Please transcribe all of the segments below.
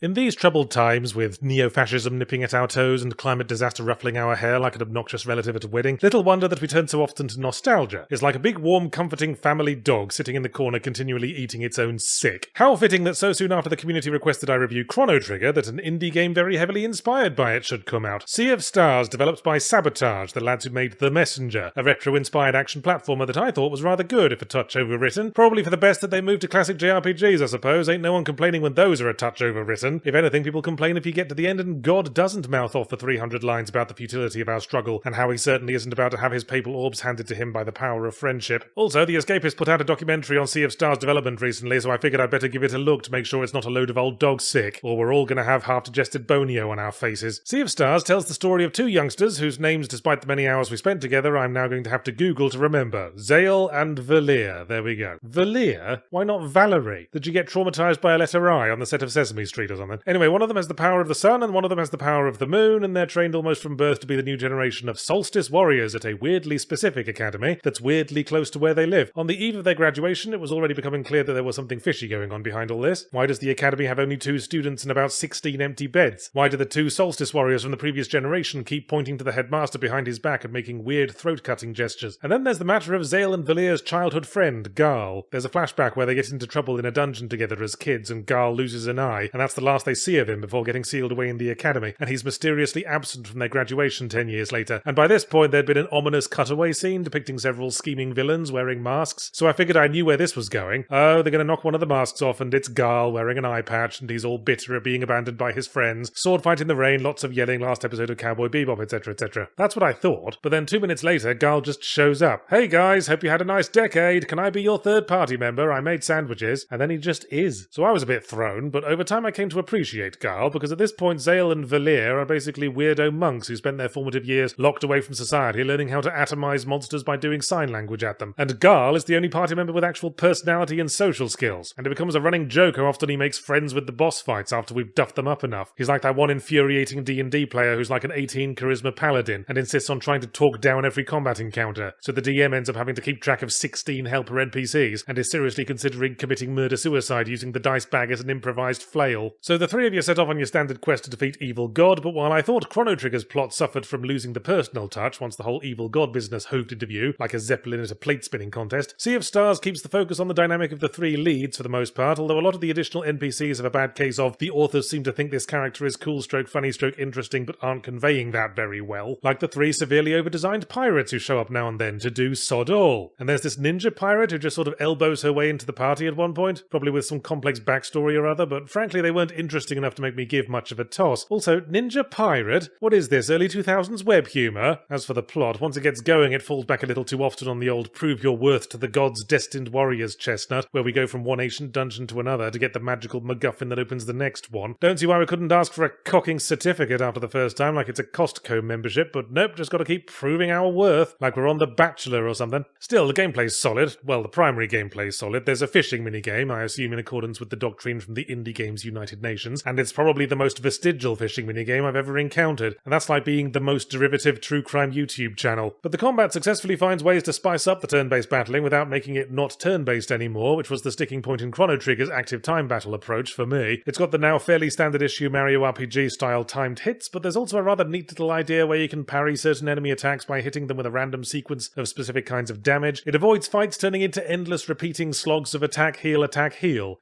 In these troubled times, with neo-fascism nipping at our toes and climate disaster ruffling our hair like an obnoxious relative at a wedding, little wonder that we turn so often to nostalgia. It's like a big, warm, comforting family dog sitting in the corner continually eating its own sick. How fitting that so soon after the community requested I review Chrono Trigger that an indie game very heavily inspired by it should come out. Sea of Stars, developed by Sabotage, the lads who made The Messenger, a retro-inspired action platformer that I thought was rather good if a touch overwritten. Probably for the best that they moved to classic JRPGs, I suppose. Ain't no one complaining when those are a touch overwritten. If anything, people complain if you get to the end and God doesn't mouth off the 300 lines about the futility of our struggle, and how he certainly isn't about to have his papal orbs handed to him by the power of friendship. Also, The Escapist put out a documentary on Sea of Stars development recently, so I figured I'd better give it a look to make sure it's not a load of old dog sick, or we're all gonna have half-digested bonio on our faces. Sea of Stars tells the story of two youngsters whose names, despite the many hours we spent together, I'm now going to have to Google to remember. Zale and Valir. There we go. Valir? Why not Valerie? Did you get traumatized by a letter I on the set of Sesame Street or something? Anyway, one of them has the power of the sun and one of them has the power of the moon, and they're trained almost from birth to be the new generation of solstice warriors at a weirdly specific academy that's weirdly close to where they live. On the eve of their graduation, it was already becoming clear that there was something fishy going on behind all this. Why does the academy have only 2 students and about 16 empty beds? Why do the 2 solstice warriors from the previous generation keep pointing to the headmaster behind his back and making weird throat-cutting gestures? And then there's the matter of Zale and Valir's childhood friend, Garl. There's a flashback where they get into trouble in a dungeon together as kids and Garl loses an eye, and that's the last they see of him before getting sealed away in the academy, and he's mysteriously absent from their graduation 10 years later. And by this point there'd been an ominous cutaway scene depicting several scheming villains wearing masks, so I figured I knew where this was going. Oh, they're gonna knock one of the masks off and it's Garl wearing an eye patch and he's all bitter at being abandoned by his friends. Sword fight in the rain, lots of yelling, last episode of Cowboy Bebop, etc, etc. That's what I thought, but then 2 minutes later Garl just shows up. Hey guys, hope you had a nice decade, can I be your third party member? I made sandwiches. And then he just is. So I was a bit thrown, but over time I came to appreciate Garl, because at this point Zale and Valir are basically weirdo monks who spent their formative years locked away from society learning how to atomize monsters by doing sign language at them. And Garl is the only party member with actual personality and social skills, and it becomes a running joke how often he makes friends with the boss fights after we've duffed them up enough. He's like that one infuriating D&D player who's like an 18 charisma paladin and insists on trying to talk down every combat encounter, so the DM ends up having to keep track of 16 helper NPCs and is seriously considering committing murder-suicide using the dice bag as an improvised flail. So the 3 of you set off on your standard quest to defeat Evil God, but while I thought Chrono Trigger's plot suffered from losing the personal touch once the whole Evil God business hoved into view, like a zeppelin at a plate-spinning contest, Sea of Stars keeps the focus on the dynamic of the 3 leads for the most part, although a lot of the additional NPCs have a bad case of the authors seem to think this character is cool stroke, funny stroke, interesting, but aren't conveying that very well. Like the 3 severely over-designed pirates who show up now and then to do sod all. And there's this ninja pirate who just sort of elbows her way into the party at one point, probably with some complex backstory or other, but frankly they weren't interesting enough to make me give much of a toss. Also, ninja pirate? What is this, early 2000s web humour? As for the plot, once it gets going it falls back a little too often on the old prove your worth to the gods destined warriors chestnut, where we go from one ancient dungeon to another to get the magical MacGuffin that opens the next one. Don't see why we couldn't ask for a cocking certificate after the first time like it's a Costco membership, but nope, just gotta keep proving our worth, like we're on The Bachelor or something. Still, the gameplay's solid. Well, the primary gameplay's solid. There's a fishing minigame, I assume in accordance with the doctrine from the Indie Games United Nations, and it's probably the most vestigial fishing minigame I've ever encountered, and that's like being the most derivative true crime YouTube channel. But the combat successfully finds ways to spice up the turn-based battling without making it not turn-based anymore, which was the sticking point in Chrono Trigger's active time battle approach for me. It's got the now fairly standard issue Mario RPG style timed hits, but there's also a rather neat little idea where you can parry certain enemy attacks by hitting them with a random sequence of specific kinds of damage. It avoids fights turning into endless repeating slogs of attack, heal,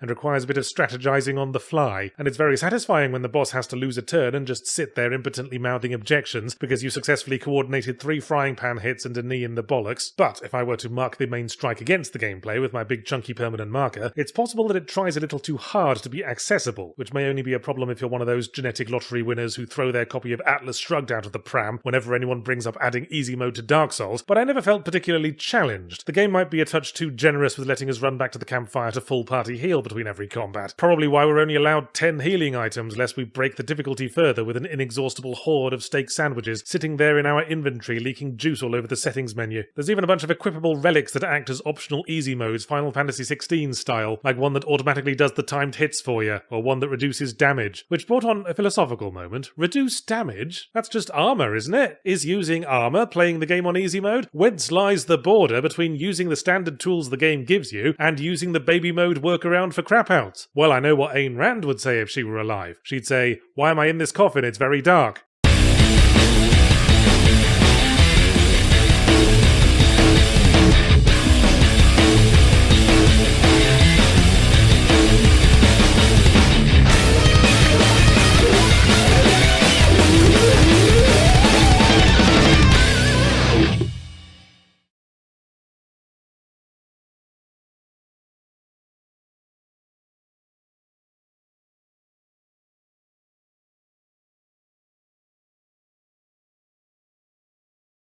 and requires a bit of strategizing on the fly. And it's very satisfying when the boss has to lose a turn and just sit there impotently mouthing objections because you successfully coordinated 3 frying pan hits and a knee in the bollocks. But if I were to mark the main strike against the gameplay with my big chunky permanent marker, it's possible that it tries a little too hard to be accessible, which may only be a problem if you're one of those genetic lottery winners who throw their copy of Atlas Shrugged out of the pram whenever anyone brings up adding easy mode to Dark Souls, but I never felt particularly challenged. The game might be a touch too generous with letting us run back to the campfire to full party heal between every combat. Probably why we're only allowed 10 healing items lest we break the difficulty further with an inexhaustible horde of steak sandwiches sitting there in our inventory leaking juice all over the settings menu. There's even a bunch of equipable relics that act as optional easy modes Final Fantasy XVI style, like one that automatically does the timed hits for you, or one that reduces damage, which brought on a philosophical moment. Reduce damage? That's just armor, isn't it? Is using armor playing the game on easy mode? Whence lies the border between using the standard tools the game gives you and using the baby mode workaround for crapouts? Well, I know what Ayn Rand would say say if she were alive. She'd say, "Why am I in this coffin? It's very dark."